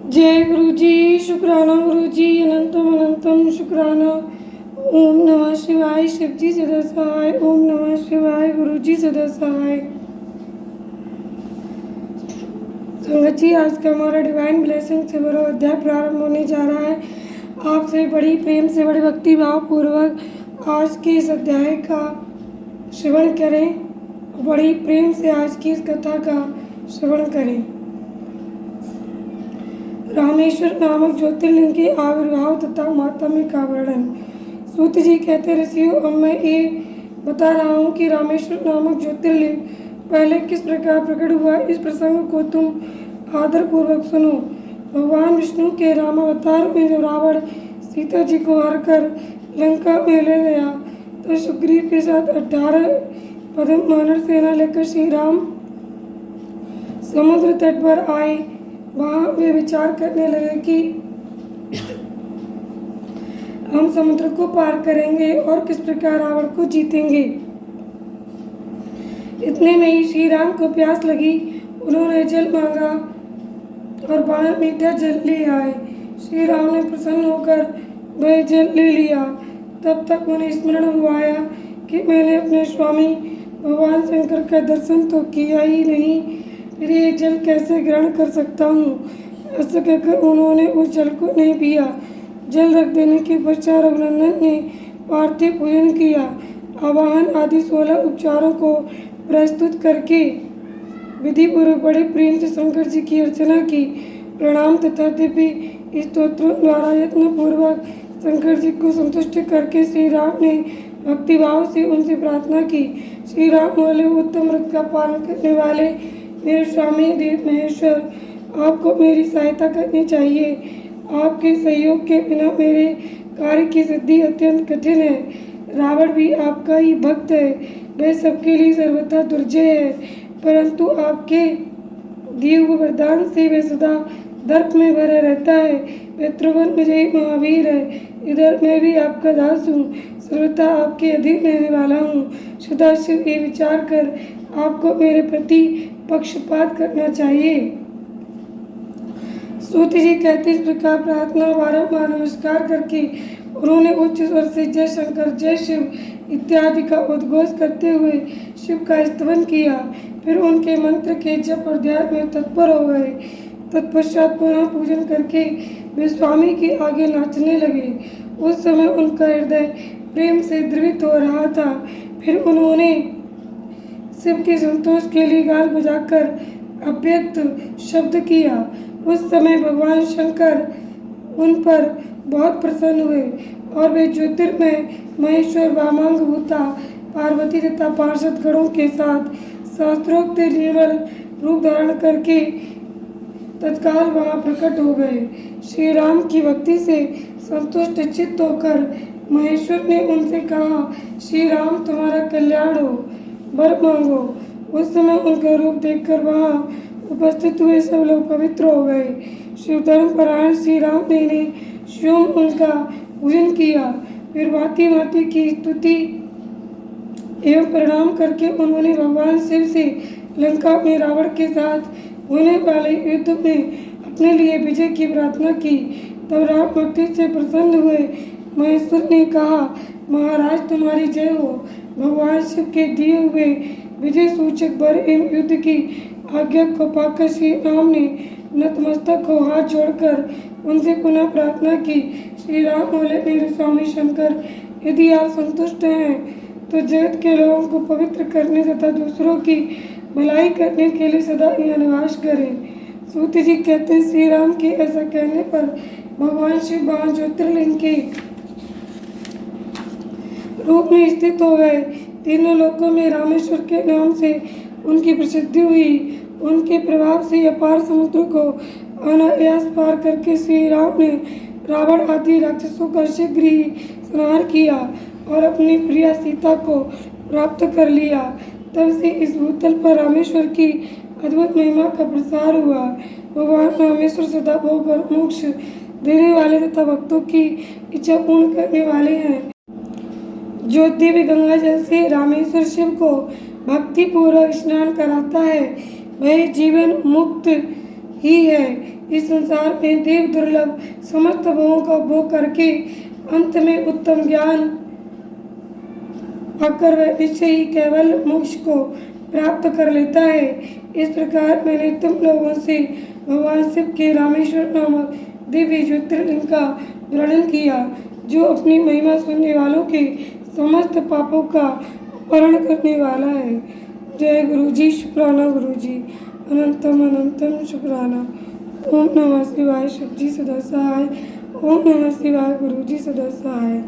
जय गुरु जी। शुक्राना गुरु जी, अनंतम अनंतम शुक्राना। ओम नमः शिवाय। शिव जी सदा सहाय। ओम नमः शिवाय। गुरु जी सदा सहाय। संगत जी, आज का हमारा डिवाइन ब्लेसिंग से बड़ा अध्याय प्रारंभ होने जा रहा है। आपसे बड़ी प्रेम से, बड़े भक्ति भाव पूर्वक आज के इस अध्याय का श्रवण करें। बड़ी प्रेम से आज की इस कथा का श्रवण करें। रामेश्वर नामक ज्योतिर्लिंग के आविर्भाव तथा मातम्य का वर्णन। सूत जी कहते, ऋषियों, अब मैं ये बता रहा हूँ कि रामेश्वर नामक ज्योतिर्लिंग पहले किस प्रकार प्रकट हुआ। इस प्रसंग को तुम आदर पूर्वक सुनो। भगवान विष्णु के रामावतार में जब रावण सीता जी को हरकर लंका में ले गया तो सुग्रीव के साथ 18 पदम वानर सेना लेकर श्री राम समुद्र तट पर आए। वहाँ वे विचार करने लगे कि हम समुद्र को पार करेंगे और किस प्रकार रावण को जीतेंगे। इतने में ही श्री राम को प्यास लगी। उन्होंने जल मांगा और बाण मीठा जल ले आए। श्री राम ने प्रसन्न होकर वह जल ले लिया। तब तक उन्हें स्मरण हुआ कि मैंने अपने स्वामी भगवान शंकर का दर्शन तो किया ही नहीं, फिर ये जल कैसे ग्रहण कर सकता हूँ। ऐसा कहकर उन्होंने उस जल को नहीं पिया। जल रख देने के पश्चात रघुनंदन ने पार्थिव पूजन किया। आवाहन आदि 16 उपचारों को प्रस्तुत करके विधिपूर्वक बड़े प्रेम से शंकर जी की अर्चना की। प्रणाम तथा दिव्य स्तोत्रों द्वारा यत्न पूर्वक शंकर जी को संतुष्ट करके श्री राम ने भक्तिभाव से उनसे प्रार्थना की। श्री राम बोले, उत्तम व्रत का पालन करने वाले मेरे स्वामी देव महेश्वर, आपको मेरी सहायता करनी चाहिए। आपके सहयोग के बिना मेरे कार्य की सिद्धि अत्यंत कठिन है। रावण भी आपका ही भक्त है, वह सबके लिए सर्वथा दुर्जय है, परंतु आपके दिए हुए वरदान से वह सदा दर्प में भरा रहता है। वह त्रिभुवन विजयी महावीर है। इधर मैं भी आपका दास हूँ, सर्वथा आपके अधीन रहने वाला हूँ। सदाशिव ये विचार कर आपको मेरे प्रति पक्षपात करना चाहिए। सूत जी कहते, इस प्रकार प्रार्थना बारंबार नमस्कार करके उन्होंने उच्च स्वर से जय शंकर, जय शिव इत्यादि का उद्घोष करते हुए शिव का स्तवन किया। फिर उनके मंत्र के जप और ध्यान में तत्पर हो गए। तत्पश्चात पुनः पूजन करके वे स्वामी के आगे नाचने लगे। उस समय उनका हृदय प्रेम से द्रवित हो रहा था। फिर उन्होंने शिव के संतोष के लिए गाल बजाकर अव्यक्त शब्द किया। उस समय भगवान शंकर उन पर बहुत प्रसन्न हुए और वे ज्योतिर्मय महेश्वर वामांग भूता पार्वती तथा पार्षद गणों के साथ शास्त्रोक्त निर्मल रूप धारण करके तत्काल वहाँ प्रकट हो गए। श्री राम की भक्ति से संतुष्ट चित्त होकर महेश्वर ने उनसे कहा, श्री राम तुम्हारा कल्याण हो, वर मांगो। उस समय उनका रूप देखकर वहाँ उपस्थित हुए सब लोग पवित्र हो गए। शिव धर्म परायण श्री राम ने स्वयं उनका पूजन किया। फिर भांति भांति की स्तुति एवं प्रणाम करके उन्होंने भगवान शिव से लंका में रावण के साथ होने वाले युद्ध में अपने लिए विजय की प्रार्थना की। तब राम भक्ति से प्रसन्न हुए। महेश्वर ने कहा, महाराज तुम्हारी जय हो। भगवान शिव के दिए हुए विजय सूचक वर एवं युद्ध की आज्ञा को पाकर श्री राम ने नतमस्तक हो हाथ जोड़कर उनसे पुनः प्रार्थना की। श्री राम बोले, मेरे स्वामी शंकर, यदि आप संतुष्ट हैं तो जगत के लोगों को पवित्र करने तथा दूसरों की भलाई करने के लिए सदा यहाँ निवास करें। सूत जी कहते हैं, श्री राम के ऐसा कहने पर भगवान शिव वहाँ ज्योतिर्लिंग के रूप में स्थित हो गए। तीनों लोकों में रामेश्वर के नाम से उनकी प्रसिद्धि हुई। उनके प्रभाव से अपार समुद्र को अनायास पार करके श्री राम ने रावण आदि राक्षसों का शीघ्र ही संहार किया और अपनी प्रिया सीता को प्राप्त कर लिया। तब से इस भूतल पर रामेश्वर की अद्भुत महिमा का प्रसार हुआ। भगवान रामेश्वर सदा भोग और मोक्ष देने वाले तथा भक्तों की इच्छा पूर्ण करने वाले हैं। जो दिव्य गंगा जल से रामेश्वर शिव को भक्ति पूर्वक स्नान कराता है, वह जीवन मुक्त ही है। इस संसार में देव दुर्लभ समस्त भोगों का भोग करके अंत में उत्तम ज्ञान पाकर वह निश्चय ही केवल मोक्ष को प्राप्त कर लेता है। इस प्रकार मैंने तुम लोगों से भगवान शिव के रामेश्वर नामक दिव्य ज्योतिर्लिंग का वर्णन किया, जो अपनी महिमा सुनने वालों के समस्त पापों का अपहरण करने वाला है। जय गुरु जी, शुक्राना गुरु जी, अनंतम अनंतम शुक्राना। ओम नमः शिवाय, शिव जी सदा सहाय। ओम नमः शिवाय, गुरु जी सदा सहाय।